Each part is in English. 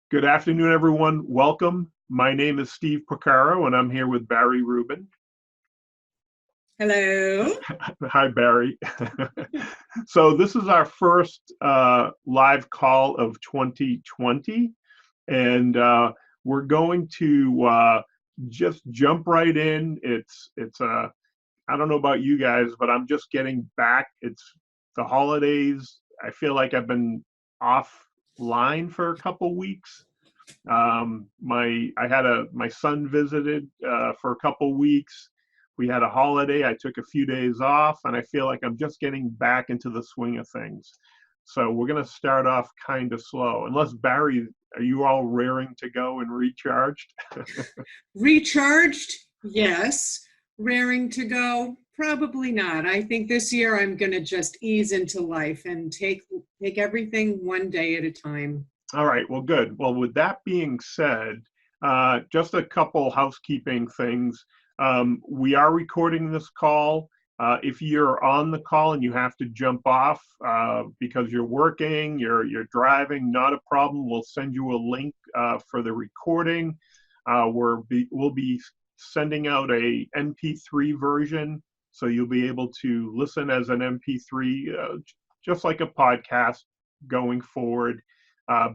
Good afternoon, everyone. Welcome. My name is Steve Porcaro, and I'm here with Barry Rubin. Hello. Hi, Barry. So this is our first live call of 2020, and we're going to just jump right in. It's I don't know about you guys, but I'm just getting back. It's the holidays. I feel like I've been offline for a couple weeks. My son visited for a couple weeks. We had a holiday. I took a few days off, and I feel like I'm just getting back into the swing of things. So we're gonna start off kind of slow. Unless Barry, are you all raring to go and recharged? Recharged? Yes. Raring to go? Probably not. I think this year I'm going to just ease into life and take everything one day at a time. All right, well, good. Well, with that being said, just a couple housekeeping things. We are recording this call. If you're on the call and you have to jump off because you're working, you're driving, not a problem. We'll send you a link for the recording. We'll be sending out a MP3 version, so you'll be able to listen as an MP3, just like a podcast going forward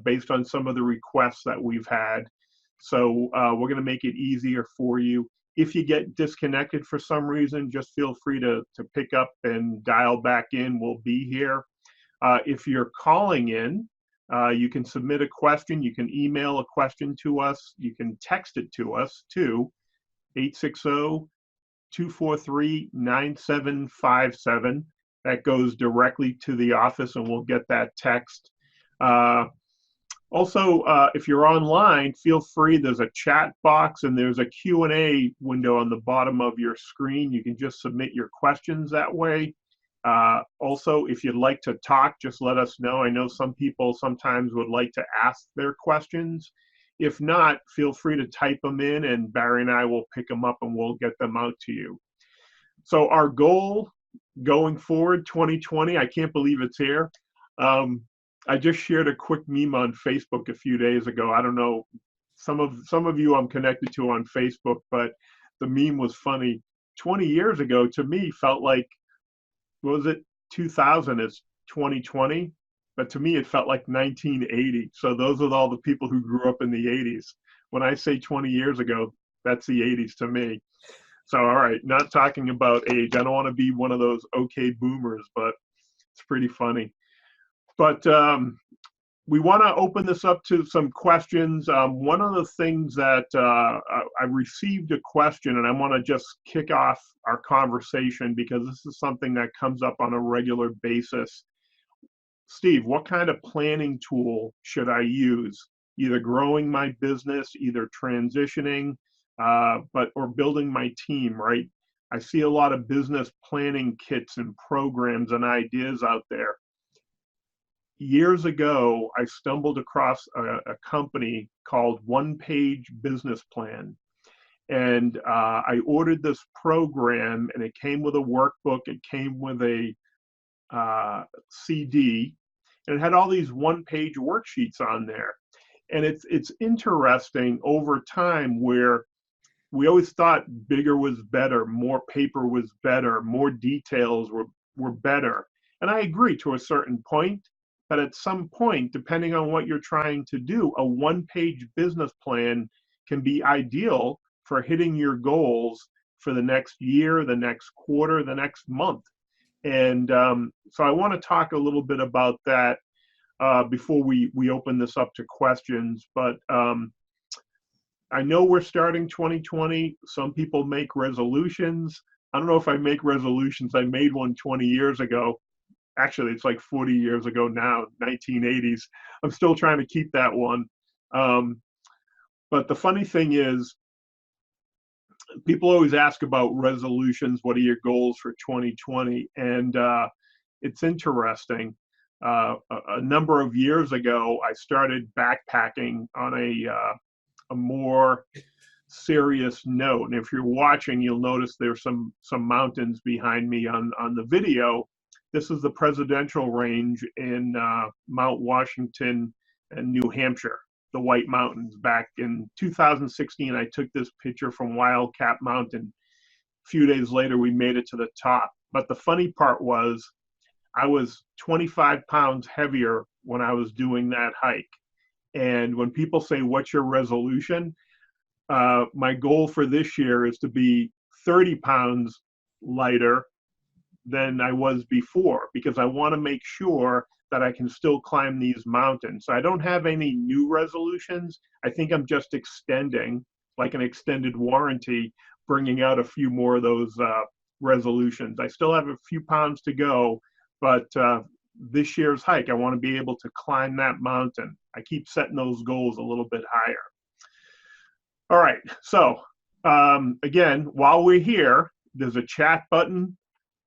based on some of the requests that we've had. So we're going to make it easier for you. If you get disconnected for some reason, just feel free to pick up and dial back in. We'll be here. If you're calling in, you can submit a question. You can email a question to us. You can text it to us too, 860-243-9757. That goes directly to the office, and we'll get that text. Also, if you're online, feel free. There's a chat box and there's a Q&A window on the bottom of your screen. You can just submit your questions that way. Also, if you'd like to talk, just let us know. I know some people sometimes would like to ask their questions. If not, feel free to type them in, and Barry and I will pick them up and we'll get them out to you. So our goal going forward, 2020, I can't believe it's here. I just shared a quick meme on Facebook a few days ago. I don't know, some of you I'm connected to on Facebook, but the meme was funny. 20 years ago, to me, felt like, what was it, 2000 is 2020? But to me, it felt like 1980. So those are all the people who grew up in the 80s. When I say 20 years ago, that's the 80s to me. So, all right, not talking about age. I don't want to be one of those okay boomers, but it's pretty funny. But we want to open this up to some questions. One of the things that I received a question, and I want to just kick off our conversation because this is something that comes up on a regular basis. Steve, what kind of planning tool should I use? Either growing my business, either transitioning, or building my team, right? I see a lot of business planning kits and programs and ideas out there. Years ago, I stumbled across a company called One Page Business Plan. And I ordered this program, and it came with a workbook. It came with a CD, and it had all these one-page worksheets on there. And it's interesting over time where we always thought bigger was better, more paper was better, more details were better. And I agree to a certain point. But at some point, depending on what you're trying to do, a one-page business plan can be ideal for hitting your goals for the next year, the next quarter, the next month. And so I want to talk a little bit about that before we open this up to questions. But I know we're starting 2020. Some people make resolutions. I don't know if I make resolutions. I made one 20 years ago. Actually, it's like 40 years ago now, 1980s. I'm still trying to keep that one. But the funny thing is, people always ask about resolutions. What are your goals for 2020? And it's interesting. A number of years ago, I started backpacking on a more serious note. And if you're watching, you'll notice there's some mountains behind me on the video. This is the presidential range in Mount Washington and New Hampshire. the White Mountains. Back in 2016, I took this picture from Wildcat Mountain. A few days later, we made it to the top. But the funny part was I was 25 pounds heavier when I was doing that hike. And when people say, what's your resolution? My goal for this year is to be 30 pounds lighter than I was before, because I want to make sure that I can still climb these mountains. So I don't have any new resolutions. I think I'm just extending, like an extended warranty, bringing out a few more of those resolutions. I still have a few pounds to go, but this year's hike, I want to be able to climb that mountain. I keep setting those goals a little bit higher. All right, so again, while we're here, there's a chat button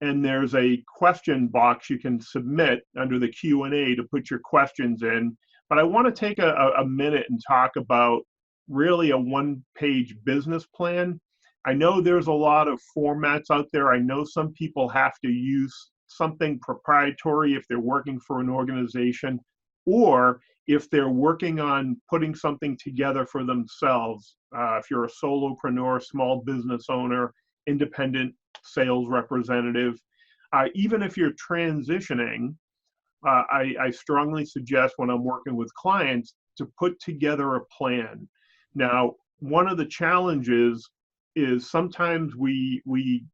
and there's a question box you can submit under the Q&A to put your questions in. But I want to take a minute and talk about really a one-page business plan. I know there's a lot of formats out there. I know some people have to use something proprietary if they're working for an organization, or if they're working on putting something together for themselves. If you're a solopreneur, small business owner, independent sales representative, even if you're transitioning, I strongly suggest when I'm working with clients to put together a plan. Now, one of the challenges is sometimes we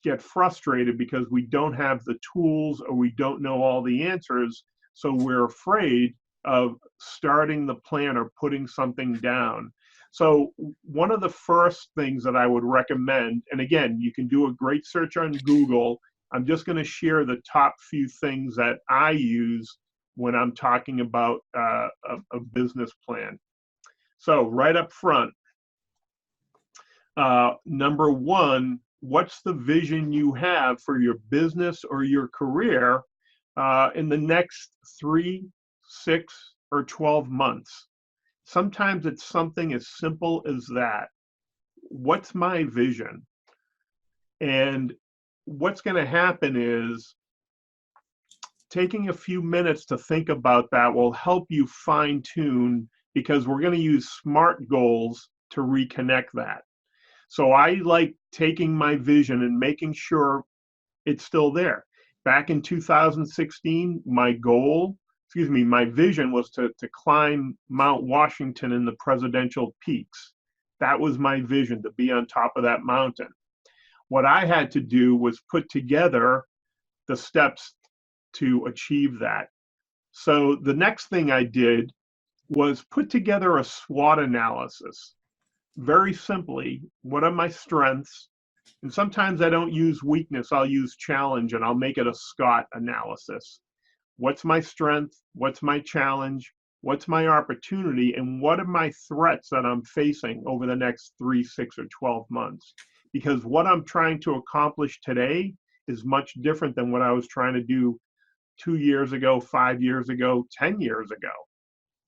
get frustrated because we don't have the tools or we don't know all the answers. So we're afraid of starting the plan or putting something down. So one of the first things that I would recommend, and again, you can do a great search on Google. I'm just going to share the top few things that I use when I'm talking about a business plan. So right up front, number one, what's the vision you have for your business or your career in the next 3, 6, or 12 months? Sometimes it's something as simple as that. What's my vision? And what's going to happen is taking a few minutes to think about that will help you fine tune, because we're going to use SMART goals to reconnect that. So I like taking my vision and making sure it's still there. Back in 2016, my vision was to climb Mount Washington in the presidential peaks. That was my vision, to be on top of that mountain. What I had to do was put together the steps to achieve that. So the next thing I did was put together a SWOT analysis. Very simply, what are my strengths? And sometimes I don't use weakness, I'll use challenge, and I'll make it a SCOT analysis. What's my strength? What's my challenge? What's my opportunity? And what are my threats that I'm facing over the next 3, 6, or 12 months? Because what I'm trying to accomplish today is much different than what I was trying to do 2 years ago, 5 years ago, 10 years ago.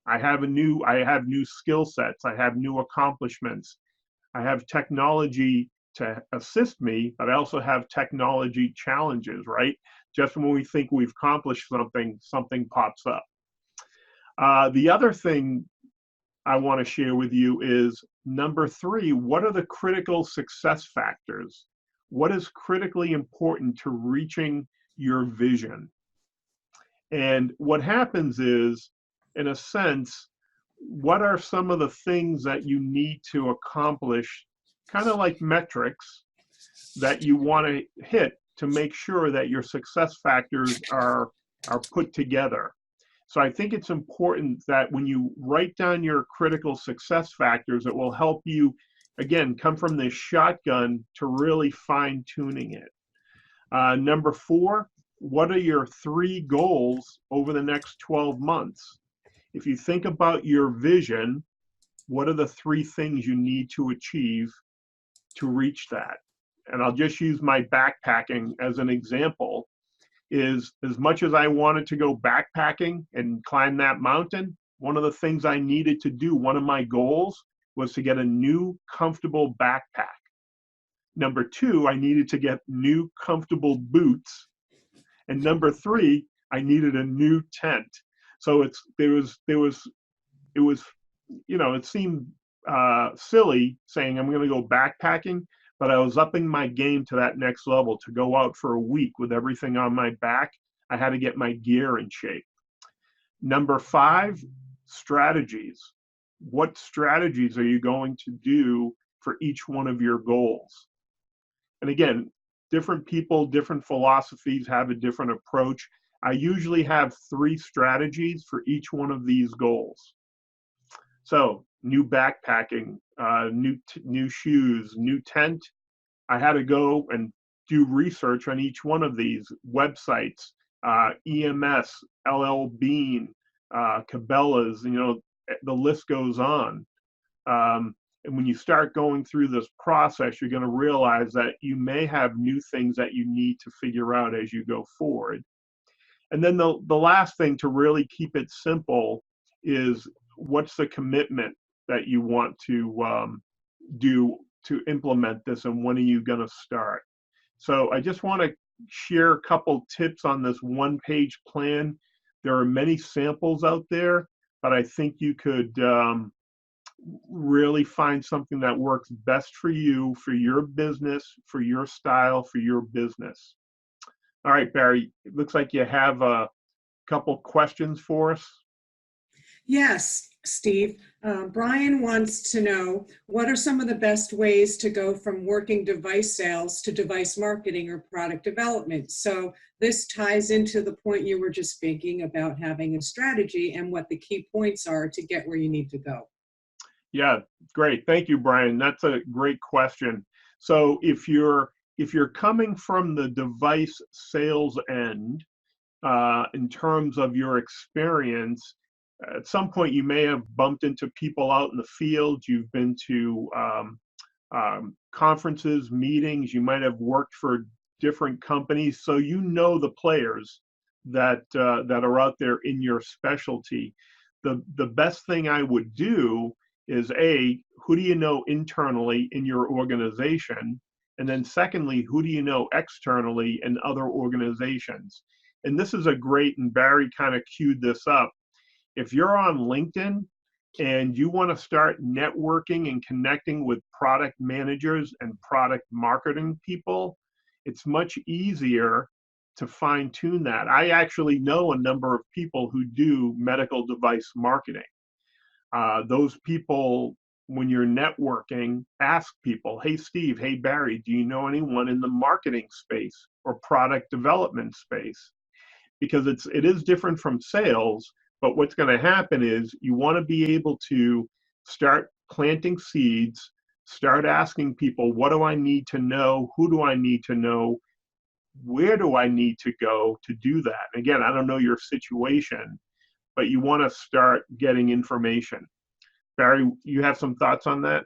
I have new skill sets. I have new accomplishments. I have technology to assist me, but I also have technology challenges, right? Just when we think we've accomplished something, something pops up. The other thing I want to share with you is number 3, what are the critical success factors? What is critically important to reaching your vision? And what happens is, in a sense, what are some of the things that you need to accomplish, kind of like metrics that you want to hit to make sure that your success factors are put together. So I think it's important that when you write down your critical success factors, it will help you, again, come from this shotgun to really fine tuning it. Number 4, what are your 3 goals over the next 12 months? If you think about your vision, what are the 3 things you need to achieve to reach that? And I'll just use my backpacking as an example. Is as much as I wanted to go backpacking and climb that mountain, one of the things I needed to do, one of my goals, was to get a new comfortable backpack. Number 2, I needed to get new comfortable boots. And number 3, I needed a new tent. So it was it seemed silly saying I'm going to go backpacking, but I was upping my game to that next level to go out for a week with everything on my back. I had to get my gear in shape. Number 5, strategies. What strategies are you going to do for each one of your goals? And again, different people, different philosophies have a different approach. I usually have 3 strategies for each one of these goals. So, new backpacking, new shoes, new tent. I had to go and do research on each one of these websites, EMS, LL Bean, Cabela's, the list goes on. And when you start going through this process, you're going to realize that you may have new things that you need to figure out as you go forward. And then the last thing to really keep it simple is, what's the commitment that you want to do to implement this, and when are you going to start? So I just want to share a couple tips on this one-page plan. There are many samples out there, but I think you could really find something that works best for you, for your business, for your style, for your business. All right, Barry, it looks like you have a couple questions for us. Yes, Steve. Brian wants to know, what are some of the best ways to go from working device sales to device marketing or product development? So this ties into the point you were just speaking about, having a strategy and what the key points are to get where you need to go. Yeah, great. Thank you, Brian. That's a great question. So if you're coming from the device sales end, in terms of your experience, at some point you may have bumped into people out in the field. You've been to conferences, meetings. You might have worked for different companies, so you know the players that are out there in your specialty. The best thing I would do is, who do you know internally in your organization? And then secondly, who do you know externally in other organizations? And this is a great, and Barry kind of queued this up. If you're on LinkedIn and you want to start networking and connecting with product managers and product marketing people, it's much easier to fine tune that. I actually know a number of people who do medical device marketing. Those people, when you're networking, ask people, hey, Steve, hey, Barry, do you know anyone in the marketing space or product development space? Because it is different from sales, but what's going to happen is you want to be able to start planting seeds, start asking people, what do I need to know? Who do I need to know? Where do I need to go to do that? Again, I don't know your situation, but you want to start getting information. Barry, you have some thoughts on that?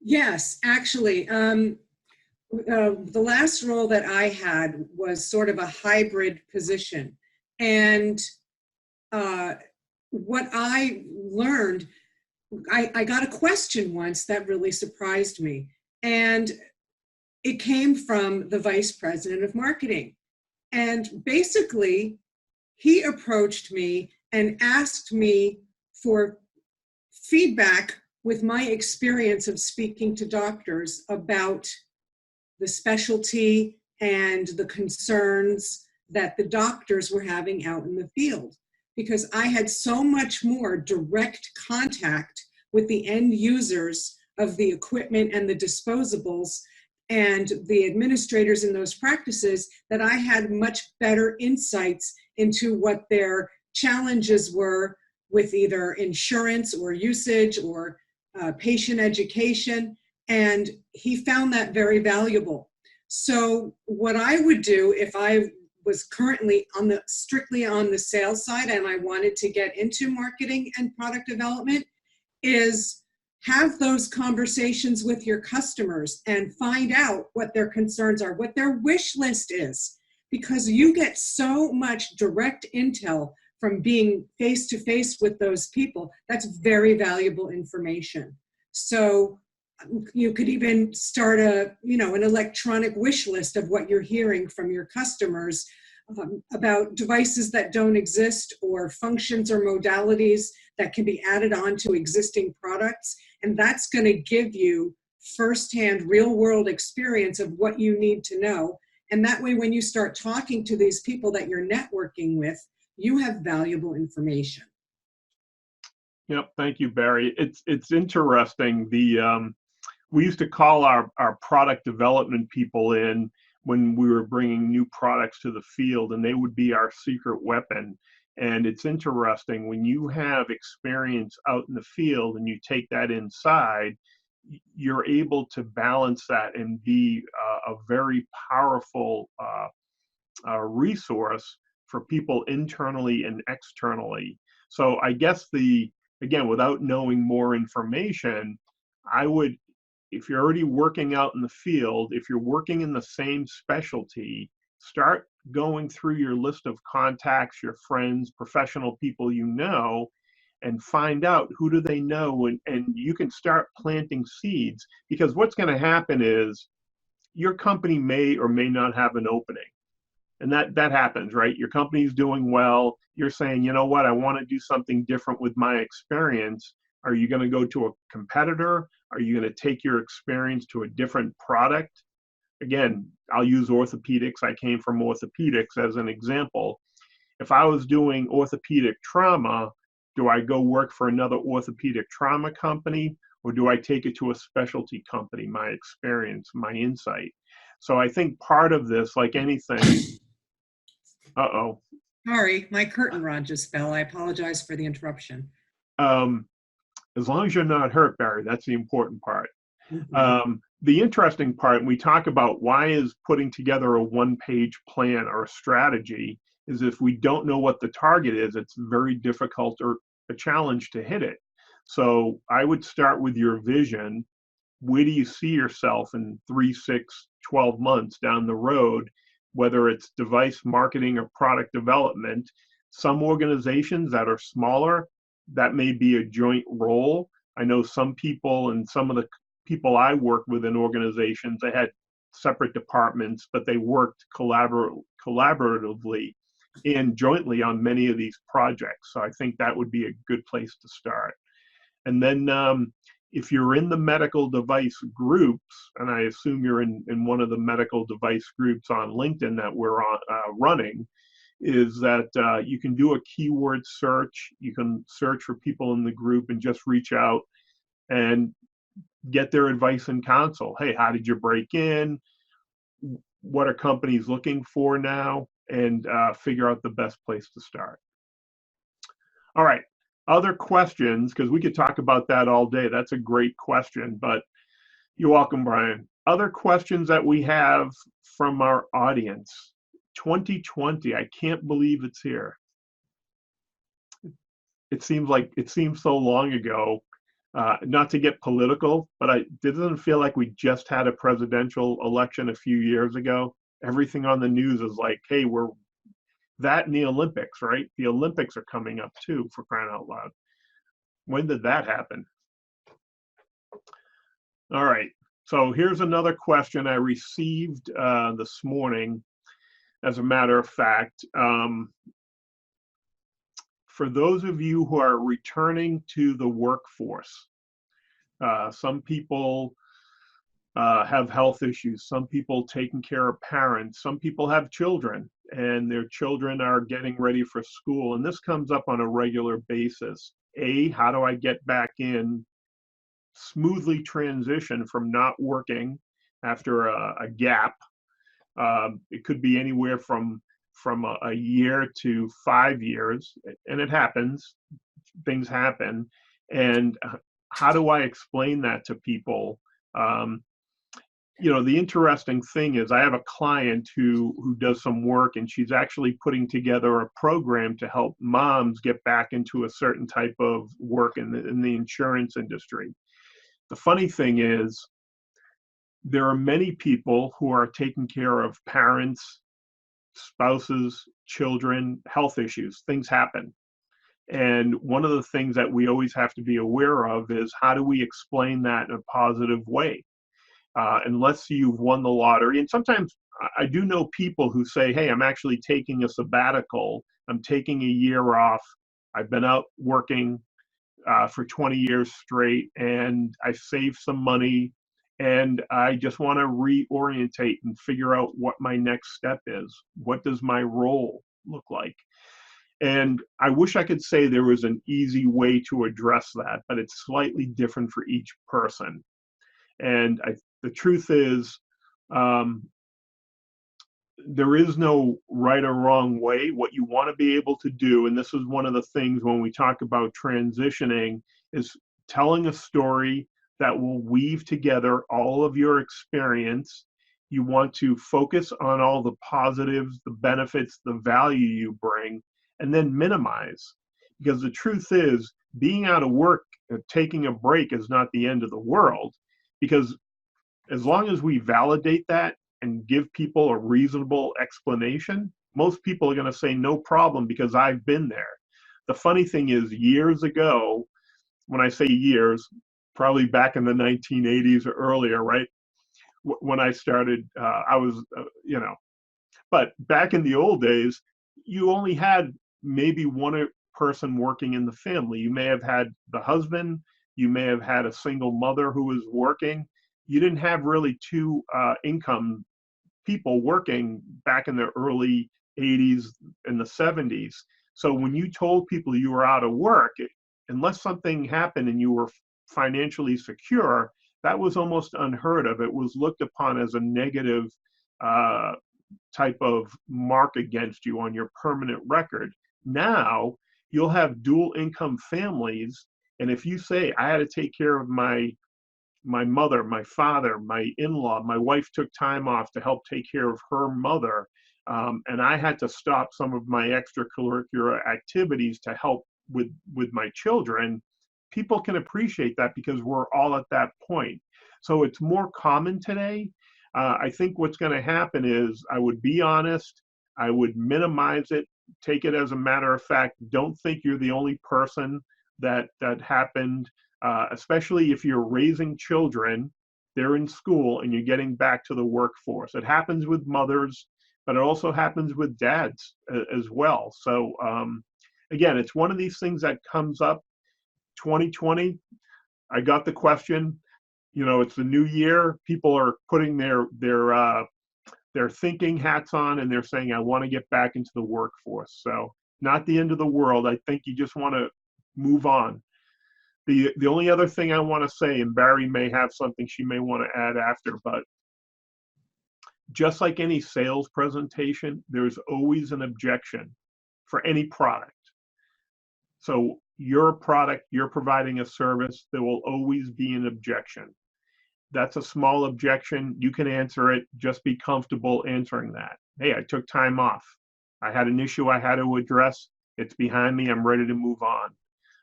Yes, actually. The last role that I had was sort of a hybrid position. And what I learned, I got a question once that really surprised me. And it came from the vice president of marketing. And basically, he approached me and asked me for feedback with my experience of speaking to doctors about the specialty and the concerns that the doctors were having out in the field. Because I had so much more direct contact with the end users of the equipment and the disposables and the administrators in those practices, that I had much better insights into what their challenges were with either insurance or usage or patient education. And he found that very valuable. So what I would do if I was currently strictly on the sales side and I wanted to get into marketing and product development is have those conversations with your customers and find out what their concerns are, what their wish list is, because you get so much direct intel from being face to face with those people. That's very valuable information. So you could even start an electronic wish list of what you're hearing from your customers about devices that don't exist or functions or modalities that can be added on to existing products. And that's going to give you firsthand real world experience of what you need to know. And that way, when you start talking to these people that you're networking with, you have valuable information. Yep. Thank you, Barry. It's interesting. We used to call our product development people in when we were bringing new products to the field, and they would be our secret weapon. And it's interesting when you have experience out in the field and you take that inside, you're able to balance that and be a very powerful resource for people internally and externally. So I guess again, without knowing more information, I would, if you're already working out in the field, if you're working in the same specialty, start going through your list of contacts, your friends, professional people you know, and find out who do they know, and you can start planting seeds, because what's going to happen is your company may or may not have an opening. And that happens, right? Your company's doing well. You're saying, you know what, I want to do something different with my experience. Are you going to go to a competitor? Are you going to take your experience to a different product? Again, I'll use orthopedics. I came from orthopedics as an example. If I was doing orthopedic trauma, do I go work for another orthopedic trauma company, or do I take it to a specialty company, my experience, my insight? So I think part of this, like anything, Sorry, my curtain rod just fell. I apologize for the interruption. As long as you're not hurt, Barry, that's the important part. Mm-hmm. The interesting part, and we talk about why is putting together a one-page plan or a strategy, is if we don't know what the target is, it's very difficult or a challenge to hit it. So I would start with your vision. Where do you see yourself in 3, 6, 12 months down the road, whether it's device marketing or product development? Some organizations that are smaller, that may be a joint role. I know some people, and some of the people I work with in organizations, they had separate departments, but they worked collaboratively and jointly on many of these projects. So I think that would be a good place to start. And then if you're in the medical device groups, and I assume you're in one of the medical device groups on LinkedIn that we're running, is that you can do a keyword search. You can search for people in the group and just reach out and get their advice and counsel. Hey, how did you break in? What are companies looking for now? And figure out the best place to start. All right. Other questions, because we could talk about that all day. That's a great question, but you're welcome, Brian. Other questions that we have from our audience. 2020, I can't believe it's here. It seems so long ago. Not to get political, but it doesn't feel like we just had a presidential election a few years ago. Everything on the news is like, hey, we're that in the Olympics, right? The Olympics are coming up too, for crying out loud. When did that happen? All right. So here's another question I received this morning. As a matter of fact, for those of you who are returning to the workforce, some people have health issues, some people taking care of parents, some people have children, and their children are getting ready for school. And this comes up on a regular basis. How do I get back in, smoothly transition from not working after a gap? It could be anywhere from a year to 5 years, and it happens. Things happen. And how do I explain that to people? The interesting thing is I have a client who does some work, and she's actually putting together a program to help moms get back into a certain type of work in the insurance industry. The funny thing is, there are many people who are taking care of parents, spouses, children, health issues. Things happen. And one of the things that we always have to be aware of is, how do we explain that in a positive way? Unless you've won the lottery. And sometimes I do know people who say, hey, I'm actually taking a sabbatical. I'm taking a year off. I've been out working. for 20 years straight, and I saved some money, and I just want to reorientate and figure out what my next step is. What does my role look like? And I wish I could say there was an easy way to address that, but it's slightly different for each person. And the truth is, there is no right or wrong way. What you want to be able to do, and this is one of the things when we talk about transitioning, is telling a story that will weave together all of your experience. You want to focus on all the positives, the benefits, the value you bring, and then minimize. Because the truth is, being out of work, taking a break is not the end of the world. Because as long as we validate that and give people a reasonable explanation, most people are going to say no problem because I've been there. The funny thing is, years ago, when I say years, probably back in the 1980s or earlier, right? When I started, I was, but back in the old days, you only had maybe one person working in the family. You may have had the husband, you may have had a single mother who was working. You didn't have really two income people working back in the early 80s and the 70s. So when you told people you were out of work, unless something happened and you were financially secure, that was almost unheard of. It was looked upon as a negative type of mark against you on your permanent record. Now you'll have dual income families, and if you say, I had to take care of my mother, my father, my in-law, my wife took time off to help take care of her mother, and I had to stop some of my extracurricular activities to help with my children, people can appreciate that because we're all at that point. So it's more common today. I think what's going to happen is I would be honest, I would minimize it, take it as a matter of fact. Don't think you're the only person that happened, especially if you're raising children, they're in school and you're getting back to the workforce. It happens with mothers, but it also happens with dads as well. So again, it's one of these things that comes up. 2020, I got the question, it's the new year. People are putting their thinking hats on and they're saying, I want to get back into the workforce. So not the end of the world. I think you just want to move on. The only other thing I want to say, and Bari may have something she may want to add after, but just like any sales presentation, there's always an objection for any product. So your product, you're providing a service, there will always be an objection. That's a small objection. You can answer it. Just be comfortable answering that. Hey, I took time off. I had an issue I had to address. It's behind me. I'm ready to move on.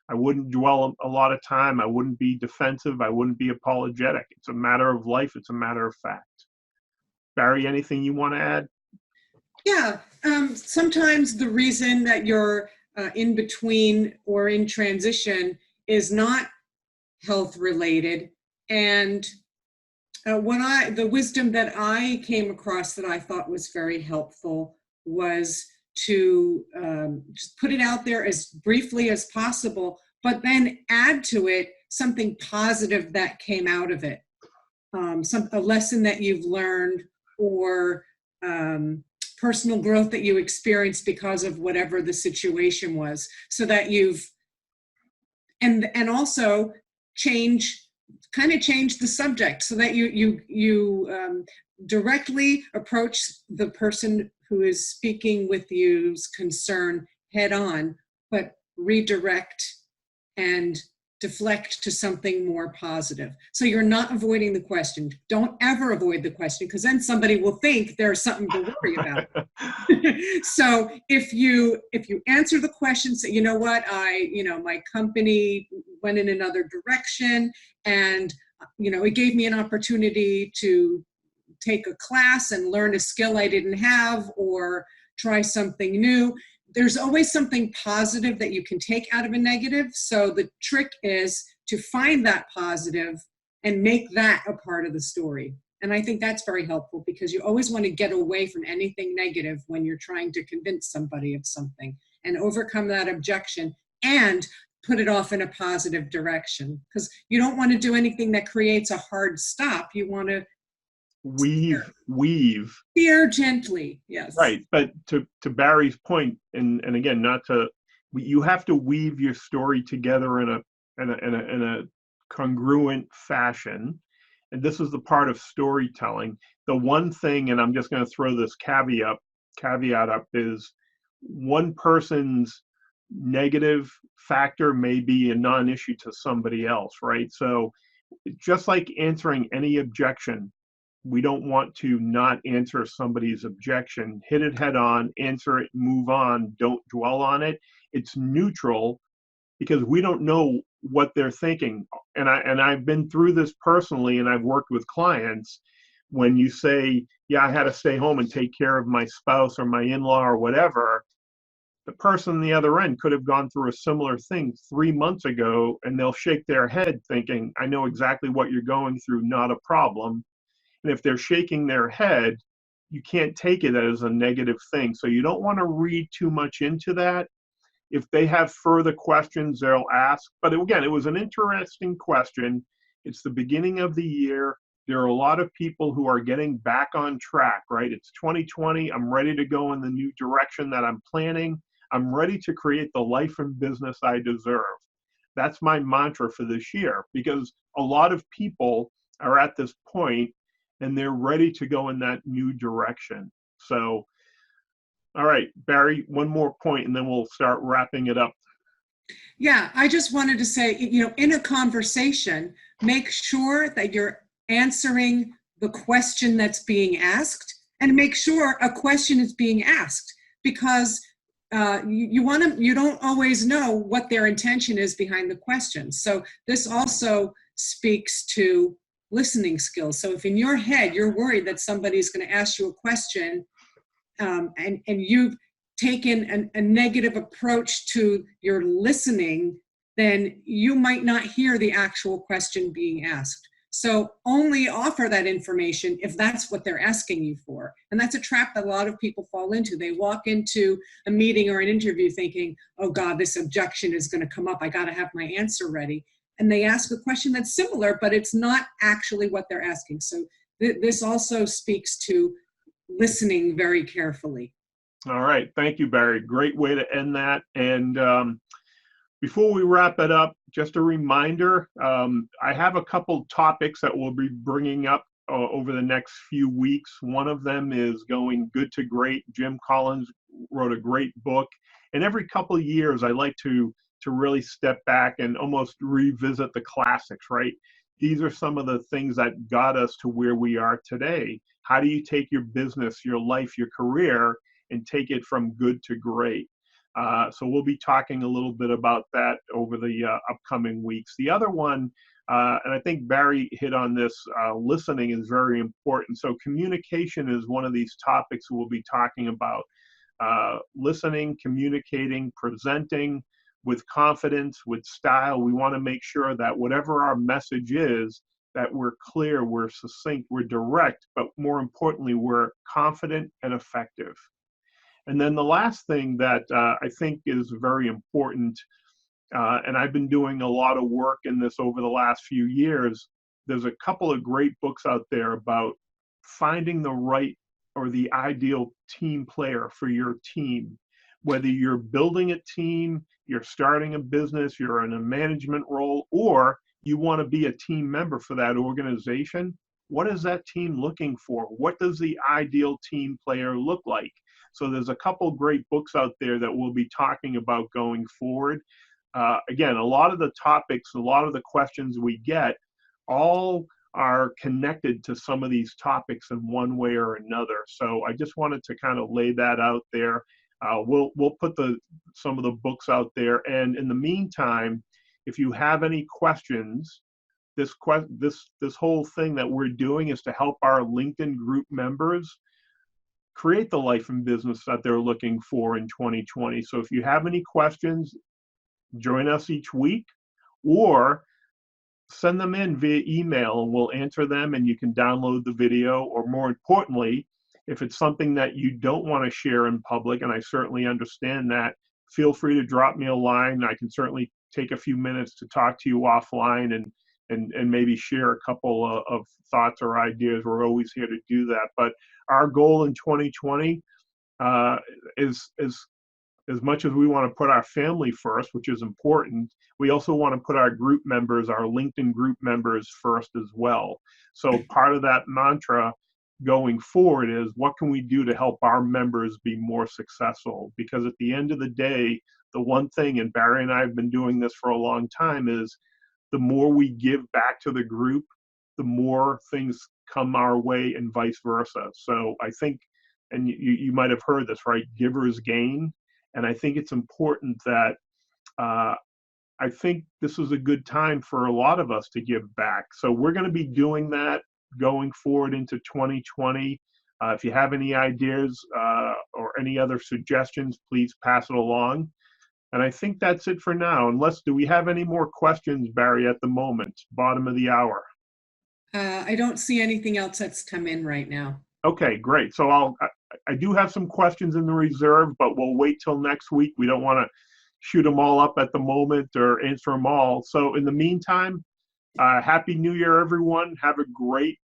I wouldn't dwell a lot of time. I wouldn't be defensive. I wouldn't be apologetic. It's a matter of life. It's a matter of fact. Bari, anything you want to add? Yeah. Sometimes the reason that you're in between or in transition is not health related. And the wisdom that I came across that I thought was very helpful was to just put it out there as briefly as possible, but then add to it something positive that came out of it. A lesson that you've learned, or personal growth that you experienced because of whatever the situation was, so that and also change the subject so that you directly approach the person who is speaking with you's concern head on, but redirect and deflect to something more positive. So you're not avoiding the question. Don't ever avoid the question, because then somebody will think there's something to worry about. So if you answer the question, say, you know what, my company went in another direction, and it gave me an opportunity to take a class and learn a skill I didn't have, or try something new. There's always something positive that you can take out of a negative. So the trick is to find that positive and make that a part of the story. And I think that's very helpful, because you always want to get away from anything negative when you're trying to convince somebody of something and overcome that objection. And put it off in a positive direction, because you don't want to do anything that creates a hard stop. You want to weave. steer gently. Yes. Right, but to Barry's point, and again, not to, you have to weave your story together in a congruent fashion, and this is the part of storytelling. The one thing, and I'm just going to throw this caveat up, is one person's negative factor may be a non-issue to somebody else, right? So just like answering any objection, we don't want to not answer somebody's objection. Hit it head on, answer it, move on, don't dwell on it. It's neutral because we don't know what they're thinking. And I've been through this personally, and I've worked with clients. When you say, yeah, I had to stay home and take care of my spouse or my in-law or whatever, the person on the other end could have gone through a similar thing 3 months ago, and they'll shake their head thinking, I know exactly what you're going through, not a problem. And if they're shaking their head, you can't take it as a negative thing. So you don't want to read too much into that. If they have further questions, they'll ask. But again, it was an interesting question. It's the beginning of the year. There are a lot of people who are getting back on track, right? It's 2020. I'm ready to go in the new direction that I'm planning. I'm ready to create the life and business I deserve. That's my mantra for this year, because a lot of people are at this point and they're ready to go in that new direction. So, all right, Barry, one more point and then we'll start wrapping it up. Yeah, I just wanted to say, in a conversation, make sure that you're answering the question that's being asked, and make sure a question is being asked, because you don't always know what their intention is behind the question. So this also speaks to listening skills. So if in your head you're worried that somebody's going to ask you a question, and you've taken a negative approach to your listening, then you might not hear the actual question being asked. So only offer that information if that's what they're asking you for. And that's a trap that a lot of people fall into. They walk into a meeting or an interview thinking, oh God, this objection is going to come up. I got to have my answer ready. And they ask a question that's similar, but it's not actually what they're asking. So this also speaks to listening very carefully. All right. Thank you, Barry. Great way to end that. And before we wrap it up, just a reminder, I have a couple topics that we'll be bringing up over the next few weeks. One of them is going good to great. Jim Collins wrote a great book. And every couple of years, I like to really step back and almost revisit the classics, right? These are some of the things that got us to where we are today. How do you take your business, your life, your career, and take it from good to great? So we'll be talking a little bit about that over the upcoming weeks. The other one, and I think Barry hit on this, listening is very important. So communication is one of these topics we'll be talking about. Listening, communicating, presenting with confidence, with style. We want to make sure that whatever our message is, that we're clear, we're succinct, we're direct, but more importantly, we're confident and effective. And then the last thing that I think is very important, and I've been doing a lot of work in this over the last few years, there's a couple of great books out there about finding the right or the ideal team player for your team. Whether you're building a team, you're starting a business, you're in a management role, or you want to be a team member for that organization, what is that team looking for? What does the ideal team player look like? So there's a couple great books out there that we'll be talking about going forward. Again, a lot of the topics, a lot of the questions we get, all are connected to some of these topics in one way or another. So I just wanted to kind of lay that out there. We'll put some of the books out there. And in the meantime, if you have any questions, this whole thing that we're doing is to help our LinkedIn group members create the life and business that they're looking for in 2020. So if you have any questions, join us each week or send them in via email and we'll answer them, and you can download the video. Or more importantly, if it's something that you don't want to share in public, and I certainly understand that, feel free to drop me a line. I can certainly take a few minutes to talk to you offline and maybe share a couple of thoughts or ideas. We're always here to do that. But our goal in 2020 is as much as we want to put our family first, which is important, we also want to put our group members, our LinkedIn group members first as well. So part of that mantra going forward is, what can we do to help our members be more successful? Because at the end of the day, the one thing, and Barry and I have been doing this for a long time, is the more we give back to the group, the more things come our way and vice versa. So I think, and you might have heard this, right? Givers gain. And I think it's important that I think this is a good time for a lot of us to give back. So we're going to be doing that going forward into 2020. If you have any ideas or any other suggestions, please pass it along. And I think that's it for now. Do we have any more questions, Barry, at the moment? Bottom of the hour. I don't see anything else that's come in right now. Okay, great. So I do have some questions in the reserve, but we'll wait till next week. We don't want to shoot them all up at the moment or answer them all. So in the meantime, Happy New Year, everyone. Have a great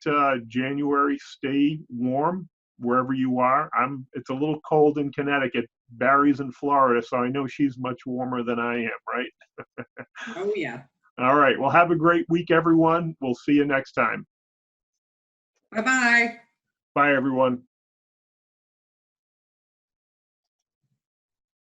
January. Stay warm wherever you are. It's a little cold in Connecticut. Barry's in Florida, so I know she's much warmer than I am, right? Oh, yeah. All right. Well, have a great week, everyone. We'll see you next time. Bye-bye. Bye, everyone.